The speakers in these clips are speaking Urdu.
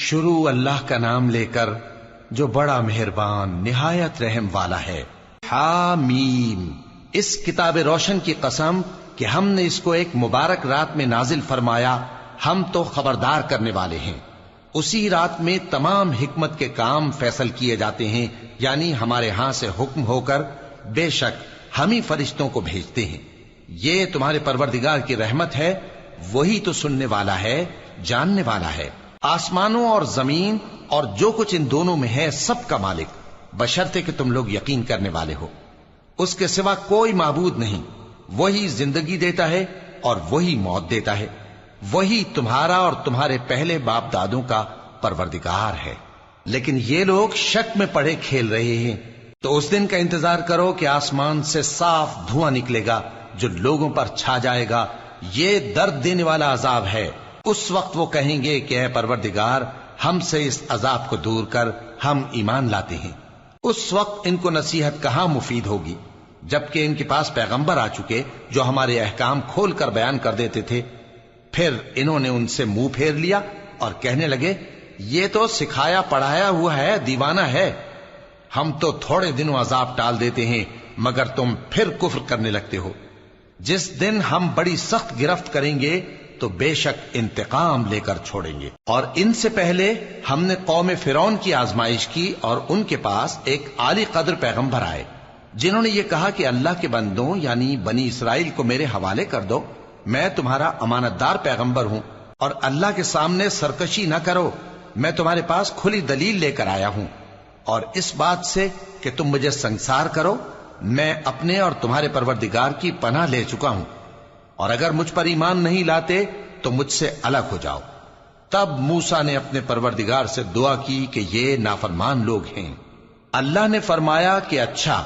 شروع اللہ کا نام لے کر جو بڑا مہربان نہایت رحم والا ہے۔ حامیم، اس کتاب روشن کی قسم کہ ہم نے اس کو ایک مبارک رات میں نازل فرمایا، ہم تو خبردار کرنے والے ہیں۔ اسی رات میں تمام حکمت کے کام فیصل کیے جاتے ہیں، یعنی ہمارے ہاں سے حکم ہو کر بے شک ہم ہی فرشتوں کو بھیجتے ہیں۔ یہ تمہارے پروردگار کی رحمت ہے، وہی تو سننے والا ہے، جاننے والا ہے۔ آسمانوں اور زمین اور جو کچھ ان دونوں میں ہے سب کا مالک، بشرطے کہ تم لوگ یقین کرنے والے ہو۔ اس کے سوا کوئی معبود نہیں، وہی زندگی دیتا ہے اور وہی موت دیتا ہے، وہی تمہارا اور تمہارے پہلے باپ دادوں کا پروردگار ہے۔ لیکن یہ لوگ شک میں پڑے کھیل رہے ہیں۔ تو اس دن کا انتظار کرو کہ آسمان سے صاف دھواں نکلے گا جو لوگوں پر چھا جائے گا، یہ درد دینے والا عذاب ہے۔ اس وقت وہ کہیں گے کہ اے پروردگار، ہم سے اس عذاب کو دور کر، ہم ایمان لاتے ہیں۔ اس وقت ان کو نصیحت کہاں مفید ہوگی، جبکہ ان کے پاس پیغمبر آ چکے جو ہمارے احکام کھول کر بیان کر دیتے تھے۔ پھر انہوں نے ان سے منہ پھیر لیا اور کہنے لگے، یہ تو سکھایا پڑھایا ہوا ہے، دیوانہ ہے۔ ہم تو تھوڑے دنوں عذاب ٹال دیتے ہیں مگر تم پھر کفر کرنے لگتے ہو۔ جس دن ہم بڑی سخت گرفت کریں گے تو بے شک انتقام لے کر چھوڑیں گے۔ اور ان سے پہلے ہم نے قوم فرعون کی آزمائش کی اور ان کے پاس ایک عالی قدر پیغمبر آئے جنہوں نے یہ کہا کہ اللہ کے بندوں یعنی بنی اسرائیل کو میرے حوالے کر دو، میں تمہارا امانت دار پیغمبر ہوں، اور اللہ کے سامنے سرکشی نہ کرو، میں تمہارے پاس کھلی دلیل لے کر آیا ہوں، اور اس بات سے کہ تم مجھے سنگسار کرو، میں اپنے اور تمہارے پروردگار کی پناہ لے چکا ہوں، اور اگر مجھ پر ایمان نہیں لاتے تو مجھ سے الگ ہو جاؤ۔ تب موسیٰ نے اپنے پروردگار سے دعا کی کہ یہ نافرمان لوگ ہیں۔ اللہ نے فرمایا کہ اچھا،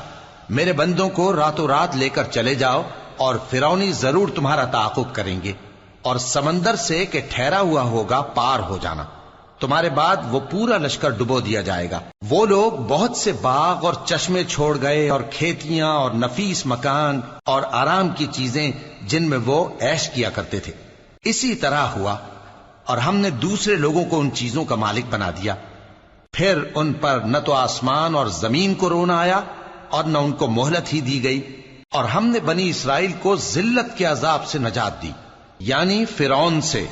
میرے بندوں کو راتوں رات لے کر چلے جاؤ، اور فرعونی ضرور تمہارا تعاقب کریں گے، اور سمندر سے کہ ٹھہرا ہوا ہوگا پار ہو جانا، تمہارے بعد وہ پورا لشکر ڈبو دیا جائے گا۔ وہ لوگ بہت سے باغ اور چشمے چھوڑ گئے اور کھیتیاں اور نفیس مکان اور آرام کی چیزیں جن میں وہ عیش کیا کرتے تھے۔ اسی طرح ہوا، اور ہم نے دوسرے لوگوں کو ان چیزوں کا مالک بنا دیا۔ پھر ان پر نہ تو آسمان اور زمین کو رونا آیا اور نہ ان کو مہلت ہی دی گئی، اور ہم نے بنی اسرائیل کو ذلت کے عذاب سے نجات دی، یعنی فرعون سے۔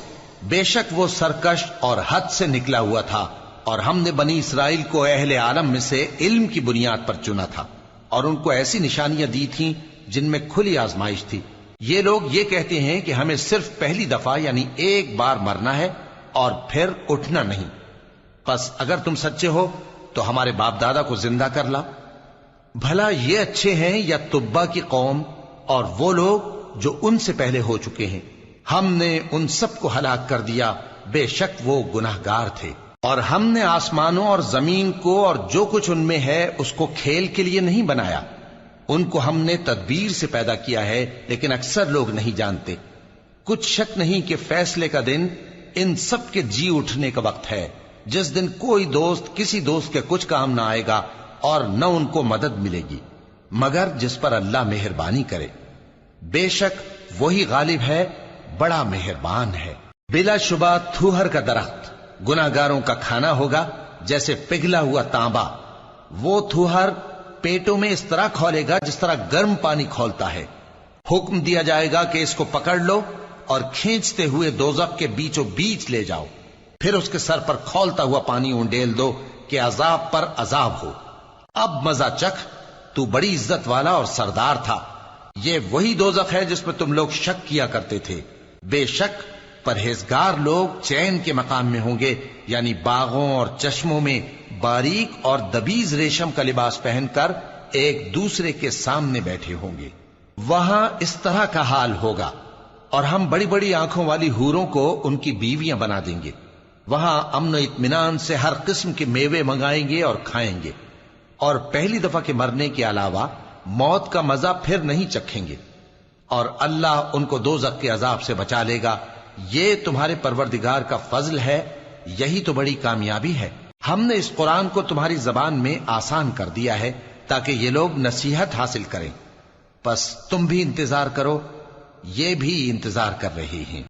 بے شک وہ سرکش اور حد سے نکلا ہوا تھا، اور ہم نے بنی اسرائیل کو اہل عالم میں سے علم کی بنیاد پر چنا تھا، اور ان کو ایسی نشانیاں دی تھیں جن میں کھلی آزمائش تھی۔ یہ لوگ یہ کہتے ہیں کہ ہمیں صرف پہلی دفعہ یعنی ایک بار مرنا ہے اور پھر اٹھنا نہیں۔ پس اگر تم سچے ہو تو ہمارے باپ دادا کو زندہ کر لا۔ بھلا یہ اچھے ہیں یا تبا کی قوم اور وہ لوگ جو ان سے پہلے ہو چکے ہیں؟ ہم نے ان سب کو ہلاک کر دیا، بے شک وہ گناہگار تھے۔ اور ہم نے آسمانوں اور زمین کو اور جو کچھ ان میں ہے اس کو کھیل کے لیے نہیں بنایا، ان کو ہم نے تدبیر سے پیدا کیا ہے، لیکن اکثر لوگ نہیں جانتے۔ کچھ شک نہیں کہ فیصلے کا دن ان سب کے جی اٹھنے کا وقت ہے، جس دن کوئی دوست کسی دوست کے کچھ کام نہ آئے گا اور نہ ان کو مدد ملے گی مگر جس پر اللہ مہربانی کرے۔ بے شک وہی غالب ہے، بڑا مہربان ہے۔ بلا شبہ تھوہر کا درخت گناہگاروں کا کھانا ہوگا، جیسے پگھلا ہوا تانبا۔ وہ تھوہر پیٹوں میں اس طرح کھولے گا جس طرح گرم پانی کھولتا ہے۔ حکم دیا جائے گا کہ اس کو پکڑ لو اور کھینچتے ہوئے دوزخ کے بیچوں بیچ لے جاؤ، پھر اس کے سر پر کھولتا ہوا پانی اونڈیل دو کہ عذاب پر عذاب ہو۔ اب مزہ چکھ، تو بڑی عزت والا اور سردار تھا۔ یہ وہی دوزخ ہے جس میں تم لوگ شک کیا کرتے تھے۔ بے شک پرہیزگار لوگ چین کے مقام میں ہوں گے، یعنی باغوں اور چشموں میں باریک اور دبیز ریشم کا لباس پہن کر ایک دوسرے کے سامنے بیٹھے ہوں گے۔ وہاں اس طرح کا حال ہوگا، اور ہم بڑی بڑی آنکھوں والی حوروں کو ان کی بیویاں بنا دیں گے۔ وہاں امن و اطمینان سے ہر قسم کے میوے منگائیں گے اور کھائیں گے، اور پہلی دفعہ کے مرنے کے علاوہ موت کا مزہ پھر نہیں چکھیں گے، اور اللہ ان کو دوزخ کے عذاب سے بچا لے گا۔ یہ تمہارے پروردگار کا فضل ہے، یہی تو بڑی کامیابی ہے۔ ہم نے اس قرآن کو تمہاری زبان میں آسان کر دیا ہے تاکہ یہ لوگ نصیحت حاصل کریں۔ پس تم بھی انتظار کرو، یہ بھی انتظار کر رہے ہیں۔